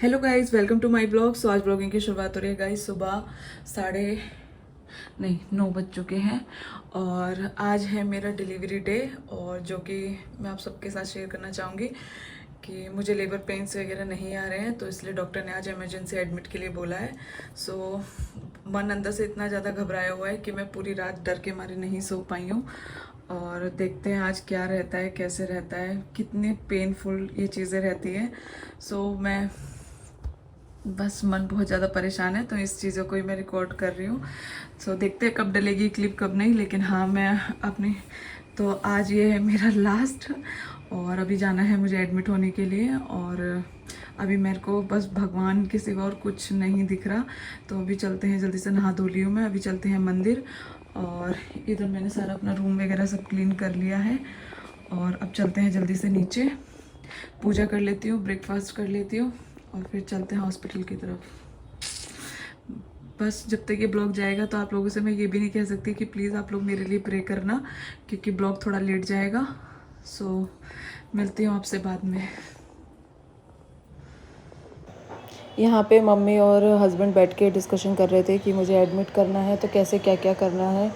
Hello guys, welcome to my blog. So आज blogging की शुरुआत हो रही है गाइस। सुबह साढ़े नहीं 9 बज चुके हैं और आज है मेरा डिलीवरी डे, और जो कि मैं आप सबके साथ शेयर करना चाहूँगी कि मुझे लेबर पेन्स वगैरह नहीं आ रहे हैं, तो इसलिए डॉक्टर ने आज इमरजेंसी एडमिट के लिए बोला है। सो मन अंदर से इतना ज़्यादा घबराया हुआ है कि मैं पूरी रात डर के मारे नहीं सो पाई हूँ। और देखते हैं आज क्या रहता है, कैसे रहता है, कितने पेनफुल ये चीज़ें रहती हैं। सो मैं बस मन बहुत ज़्यादा परेशान है, तो इस चीज़ों को ही मैं रिकॉर्ड कर रही हूँ। सो देखते हैं कब डलेगी क्लिप कब नहीं, लेकिन हाँ मैं अपनी तो आज ये है मेरा लास्ट, और अभी जाना है मुझे एडमिट होने के लिए। और अभी मेरे को बस भगवान के सिवा और कुछ नहीं दिख रहा, तो अभी चलते हैं, जल्दी से नहा धो ली हूँ मैं, अभी चलते हैं मंदिर। और इधर मैंने सारा अपना रूम वगैरह सब क्लीन कर लिया है, और अब चलते हैं जल्दी से नीचे, पूजा कर लेती हूँ, ब्रेकफास्ट कर लेती हूँ, और फिर चलते हैं हॉस्पिटल की तरफ। बस जब तक ये ब्लॉग जाएगा तो आप लोगों से मैं ये भी नहीं कह सकती कि प्लीज़ आप लोग मेरे लिए प्रे करना, क्योंकि ब्लॉग थोड़ा लेट जाएगा। सो मिलती हूँ आपसे बाद में। यहाँ पे मम्मी और हस्बैंड बैठ के डिस्कशन कर रहे थे कि मुझे एडमिट करना है तो कैसे क्या क्या करना है,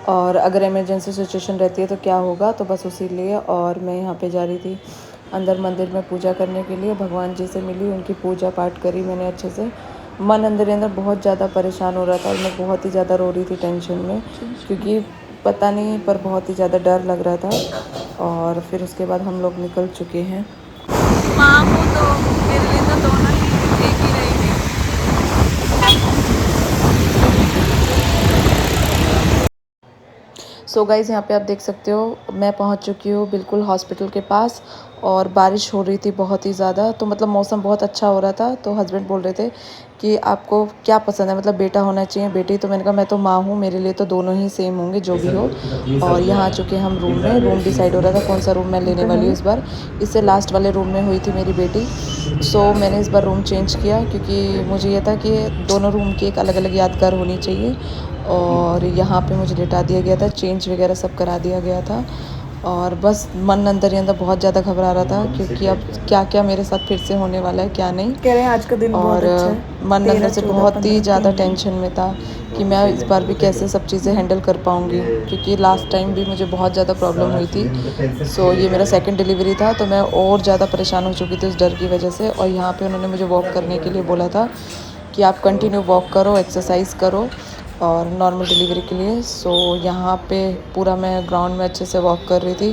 और अगर इमरजेंसी सिचुएशन रहती है तो क्या होगा, तो बस उसी लिए। और मैं यहाँ पे जा रही थी अंदर मंदिर में पूजा करने के लिए, भगवान जी से मिली, उनकी पूजा पाठ करी मैंने अच्छे से। मन अंदर ही अंदर बहुत ज़्यादा परेशान हो रहा था, और मैं बहुत ही ज़्यादा रो रही थी टेंशन में, क्योंकि पता नहीं पर बहुत ही ज़्यादा डर लग रहा था। और फिर उसके बाद हम लोग निकल चुके हैं। मामू तो मेरे लिए तो दोनों ही एक ही रहेंगे। सो गाइज़, यहाँ पे आप देख सकते हो मैं पहुँच चुकी हूँ बिल्कुल हॉस्पिटल के पास, और बारिश हो रही थी बहुत ही ज़्यादा, तो मतलब मौसम बहुत अच्छा हो रहा था। तो हस्बैंड बोल रहे थे कि आपको क्या पसंद है, मतलब बेटा होना चाहिए बेटी, तो मैंने कहा मैं तो माँ हूँ, मेरे लिए तो दोनों ही सेम होंगे जो भी हो। और यहाँ आ चुके हम रूम में, रूम डिसाइड हो रहा था कौन सा रूम मैं लेने वाली हूँ इस बार। इससे लास्ट वाले रूम में हुई थी मेरी बेटी, सो मैंने इस बार रूम चेंज किया, क्योंकि मुझे ये था कि दोनों रूम की एक अलग अलग यादगार होनी चाहिए। और यहाँ पे मुझे लिटा दिया गया था, चेंज वगैरह सब करा दिया गया था, और बस मन अंदर ही अंदर बहुत ज़्यादा घबरा रहा था, क्योंकि अब क्या क्या मेरे साथ फिर से होने वाला है क्या नहीं। कह रहे हैं आज का दिन बहुत और अच्छा है। मन अंदर 13, से 14, बहुत ही 15 ज़्यादा 3 दिन। टेंशन में था कि मैं इस बार भी कैसे सब चीज़ें हैंडल कर पाऊँगी, क्योंकि लास्ट टाइम भी मुझे बहुत ज़्यादा प्रॉब्लम हुई थी। सो ये मेरा सेकंड डिलीवरी था, तो मैं और ज़्यादा परेशान हो चुकी थी उस डर की वजह से। और यहाँ पे उन्होंने मुझे वॉक करने के लिए बोला था कि आप कंटिन्यू वॉक करो, एक्सरसाइज करो और नॉर्मल डिलीवरी के लिए। सो यहाँ पे पूरा मैं ग्राउंड में अच्छे से वॉक कर रही थी,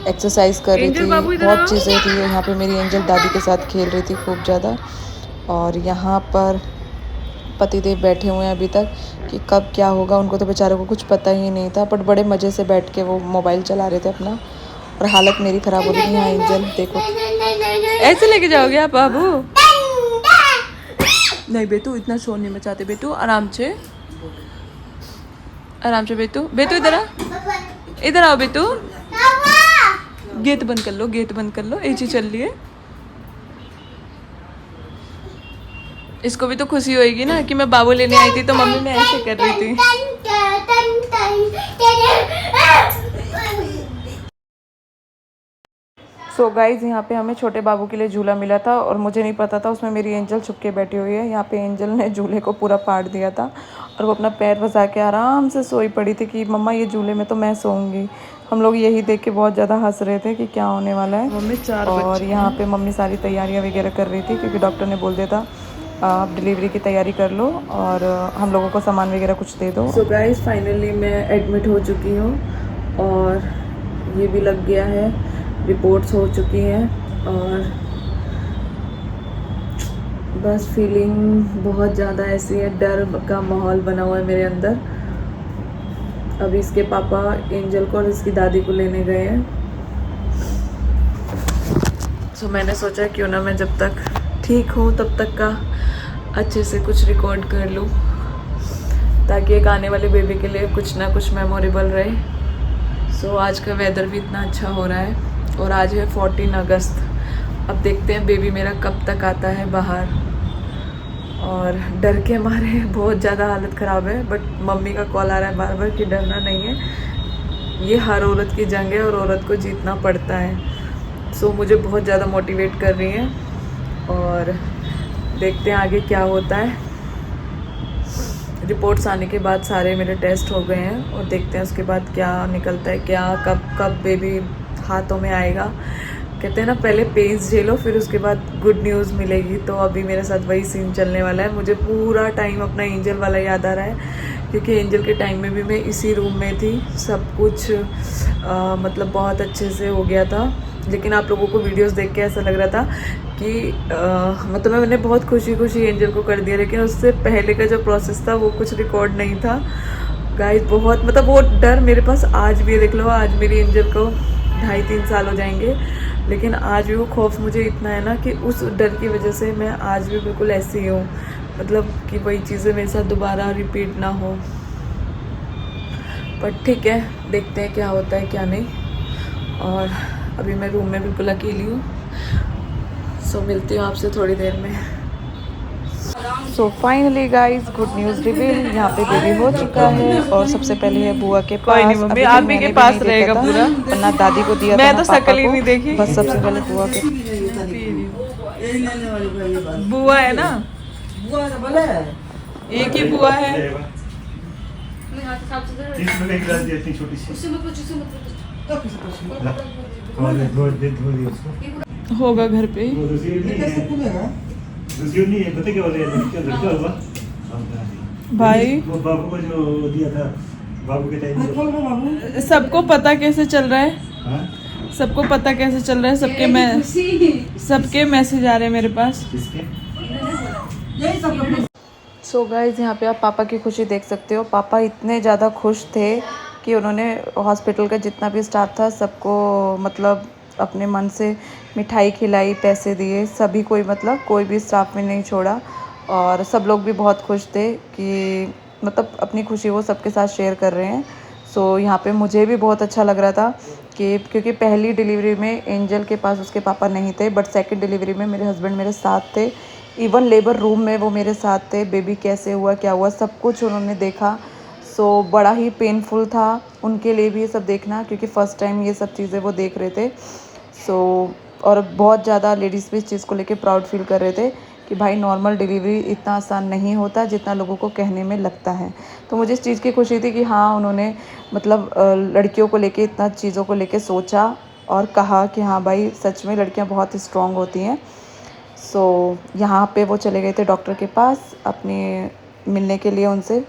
एक्सरसाइज कर रही थी, बहुत चीज़ें थी। यहाँ पे मेरी एंजल दादी के साथ खेल रही थी खूब ज़्यादा। और यहाँ पर पतिदेव बैठे हुए हैं अभी तक कि कब क्या होगा, उनको तो बेचारों को कुछ पता ही नहीं था, बट बड़े मज़े से बैठ के वो मोबाइल चला रहे थे अपना। और हालत मेरी ख़राब हो रही थी। यहाँ एंजल देखो, ऐसे लेके जाओगे आप बाबू? नहीं बेटू, इतना शोर नहीं मचाते बेटू, आराम से आराम से। बेटू बेटू इधर आ, इधर आओ बेटू। गेट बंद कर लो, गेट बंद कर लो, एजी चल रही है। इसको भी तो खुशी होएगी ना कि मैं बाबू लेने आई थी, तो मम्मी मैं ऐसे कर रही थी। सो गाइज, यहाँ पे हमें छोटे बाबू के लिए झूला मिला था, और मुझे नहीं पता था उसमें मेरी एंजल छुप के बैठी हुई है। यहाँ पे एंजल ने झूले को पूरा पाट दिया था, और वो अपना पैर फंसा के आराम से सोई पड़ी थी कि मम्मा ये झूले में तो मैं सोऊंगी। हम लोग यही देख के बहुत ज़्यादा हंस रहे थे कि क्या होने वाला है। और यहाँ पे मम्मी सारी तैयारियाँ वगैरह कर रही थी, क्योंकि डॉक्टर ने बोल दिया था आप डिलीवरी की तैयारी कर लो, और हम लोगों को सामान वगैरह कुछ दे दो। सो गाइज, फाइनली मैं एडमिट हो चुकी हूँ, और ये भी लग गया है, रिपोर्ट्स हो चुकी हैं, और बस फीलिंग बहुत ज़्यादा ऐसी है, डर का माहौल बना हुआ है मेरे अंदर। अभी इसके पापा एंजल को और इसकी दादी को लेने गए हैं। सो मैंने सोचा क्यों ना मैं जब तक ठीक हूँ तब तक का अच्छे से कुछ रिकॉर्ड कर लूँ, ताकि एक आने वाले बेबी के लिए कुछ ना कुछ मेमोरेबल रहे। सो आज का वेदर भी इतना अच्छा हो रहा है, और आज है 14 अगस्त। अब देखते हैं बेबी मेरा कब तक आता है बाहर। और डर के मारे बहुत ज़्यादा हालत ख़राब है, बट मम्मी का कॉल आ रहा है बार बार कि डरना नहीं है, ये हर औरत की जंग है और औरत को जीतना पड़ता है। सो मुझे बहुत ज़्यादा मोटिवेट कर रही हैं, और देखते हैं आगे क्या होता है। रिपोर्ट्स आने के बाद सारे मेरे टेस्ट हो गए हैं और देखते हैं उसके बाद क्या निकलता है, क्या कब कब बेबी हाथों में आएगा। कहते हैं ना पहले पेन्स झेलो फिर उसके बाद गुड न्यूज़ मिलेगी। तो अभी मेरे साथ वही सीन चलने वाला है। मुझे पूरा टाइम अपना एंजल वाला याद आ रहा है, क्योंकि एंजल के टाइम में भी मैं इसी रूम में थी। सब कुछ मतलब बहुत अच्छे से हो गया था। लेकिन आप लोगों को वीडियोस देख के ऐसा लग रहा था कि मतलब मैंने बहुत खुशी खुशी एंजल को कर दिया, लेकिन उससे पहले का जो प्रोसेस था वो कुछ रिकॉर्ड नहीं था गाइस। बहुत मतलब वो डर मेरे पास आज भी है। देख लो आज मेरी एंजल को 2.5-3 साल हो जाएंगे, लेकिन आज भी वो खौफ मुझे इतना है ना कि उस डर की वजह से मैं आज भी बिल्कुल ऐसी ही हूँ। मतलब कि वही चीज़ें मेरे साथ दोबारा रिपीट ना हो। पर ठीक है, देखते हैं क्या होता है क्या नहीं। और अभी मैं रूम में बिल्कुल अकेली हूँ। सो मिलती हूँ आपसे थोड़ी देर में। So finally guys good news reveal, यहाँ पे बेबी हो चुका है। और सबसे पहले है बुआ के पास। कोई नहीं मम्मी, आप भी के पास रहेगा पूरा, वरना दादी को दिया मैं तो शकल ही नहीं देखी। बस सबसे पहले बुआ के बुआ है ना, एक ही बुआ है। होगा घर पे भाई। वो बाबू को जो दिया था बाबू के टाइम। सबको पता कैसे चल रहा है, सबको पता कैसे चल रहा है, सबके मैसेज आ रहे हैं मेरे पास। सो गाइज यहाँ पे आप पापा की खुशी देख सकते हो। पापा इतने ज़्यादा खुश थे कि उन्होंने हॉस्पिटल का जितना भी स्टाफ था सबको मतलब अपने मन से मिठाई खिलाई, पैसे दिए, सभी कोई मतलब कोई भी स्टाफ में नहीं छोड़ा। और सब लोग भी बहुत खुश थे कि मतलब अपनी खुशी वो सबके साथ शेयर कर रहे हैं। सो यहाँ पे मुझे भी बहुत अच्छा लग रहा था कि क्योंकि पहली डिलीवरी में एंजल के पास उसके पापा नहीं थे, बट सेकंड डिलीवरी में मेरे हस्बैंड मेरे साथ थे। इवन लेबर रूम में वो मेरे साथ थे। बेबी कैसे हुआ क्या हुआ सब कुछ उन्होंने देखा। सो बड़ा ही पेनफुल था उनके लिए भी ये सब देखना, क्योंकि फ़र्स्ट टाइम ये सब चीज़ें वो देख रहे थे। सो और बहुत ज़्यादा लेडीज़ भी इस चीज़ को लेके प्राउड फील कर रहे थे कि भाई नॉर्मल डिलीवरी इतना आसान नहीं होता जितना लोगों को कहने में लगता है। तो मुझे इस चीज़ की खुशी थी कि हाँ उन्होंने मतलब लड़कियों को लेके इतना चीज़ों को लेके सोचा और कहा कि हाँ भाई सच में लड़कियां बहुत स्ट्रॉन्ग होती हैं। सो यहाँ पे वो चले गए थे डॉक्टर के पास अपने मिलने के लिए उनसे।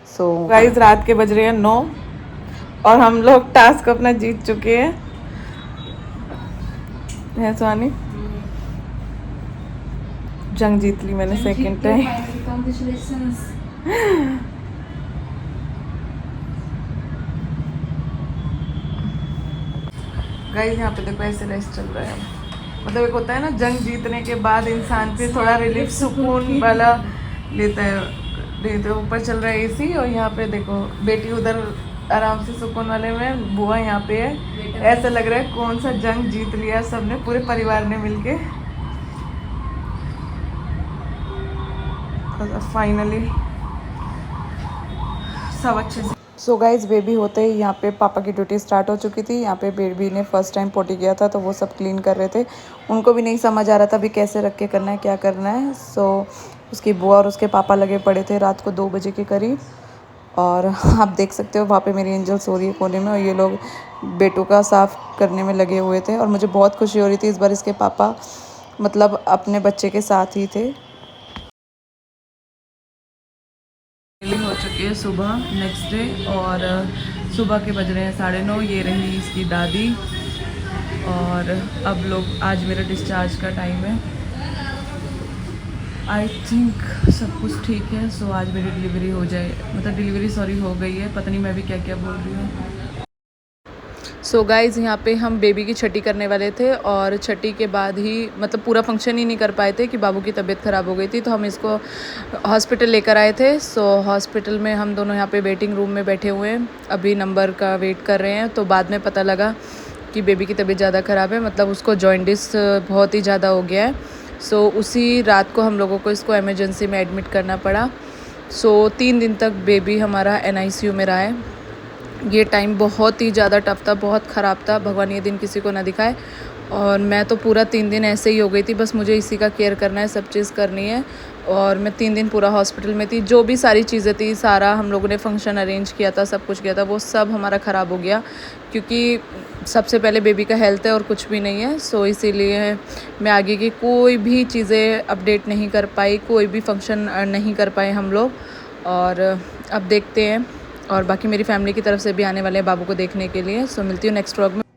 सो गाइस रात के बज रहे हैं 9 और हम लोग टास्क अपना जीत चुके हैं। है सुहानी, जंग जीत ली मैंने सेकंड टाइम। गाइस यहाँ पे देखो ऐसे रेस्ट चल रहा है। मतलब एक होता है ना जंग जीतने के बाद इंसान पे थोड़ा रिलीफ सुकून वाला लेता है। तो ऊपर चल रहा है एसी और यहाँ पे देखो बेटी उधर आराम से सुकून वाले में, बुआ यहाँ पे है। ऐसा लग रहा है कौन सा जंग जीत लिया सबने, पूरे परिवार ने मिलके। फाइनली सब अच्छे से। सो गाइज बेबी होते ही यहाँ पे पापा की ड्यूटी स्टार्ट हो चुकी थी। यहाँ पे बेबी ने फर्स्ट टाइम पोटी किया था तो वो सब क्लीन कर रहे थे। उनको भी नहीं समझ आ रहा था अभी कैसे रख के करना है क्या करना है। सो उसकी बुआ और उसके पापा लगे पड़े थे रात को 2 बजे के करीब। और आप देख सकते हो वहाँ पे मेरी एंजल सो रही है कोने में और ये लोग बेटों का साफ़ करने में लगे हुए थे। और मुझे बहुत खुशी हो रही थी इस बार इसके पापा मतलब अपने बच्चे के साथ ही थे। हो चुकी है सुबह नेक्स्ट डे और सुबह के बज रहे हैं 9:30। ये रही इसकी दादी और अब लोग आज मेरा डिस्चार्ज का टाइम है। आई थिंक सब कुछ ठीक है। सो आज मेरी डिलीवरी हो जाए, मतलब डिलीवरी सॉरी हो गई है। पता नहीं मैं भी क्या क्या बोल रही हूँ। सो गाइज़ यहाँ पे हम बेबी की छठी करने वाले थे और छठी के बाद ही मतलब पूरा फंक्शन ही नहीं कर पाए थे कि बाबू की तबीयत ख़राब हो गई थी, तो हम इसको हॉस्पिटल लेकर आए थे। सो हॉस्पिटल में हम दोनों यहाँ पे वेटिंग रूम में बैठे हुए हैं, अभी नंबर का वेट कर रहे हैं। तो बाद में पता लगा कि बेबी की तबीयत ज़्यादा ख़राब है, मतलब उसको जॉइंटिस बहुत ही ज़्यादा हो गया है। सो उसी रात को हम लोगों को इसको इमरजेंसी में एडमिट करना पड़ा। सो 3 दिन तक बेबी हमारा NICU में रहा है। ये टाइम बहुत ही ज़्यादा टफ था, बहुत ख़राब था। भगवान ये दिन किसी को ना दिखाए। और मैं तो पूरा 3 दिन ऐसे ही हो गई थी, बस मुझे इसी का केयर करना है, सब चीज़ करनी है। और मैं 3 दिन पूरा हॉस्पिटल में थी। जो भी सारी चीज़ें थी, सारा हम लोगों ने फंक्शन अरेंज किया था, सब कुछ किया था, वो सब हमारा ख़राब हो गया, क्योंकि सबसे पहले बेबी का हेल्थ है और कुछ भी नहीं है। सो इसीलिए मैं आगे की कोई भी चीज़ें अपडेट नहीं कर पाई, कोई भी फंक्शन नहीं कर पाए हम लोग। और अब देखते हैं। और बाकी मेरी फैमिली की तरफ से भी आने वाले हैं बाबू को देखने के लिए। सो मिलती हूँ नेक्स्ट व्लॉग में।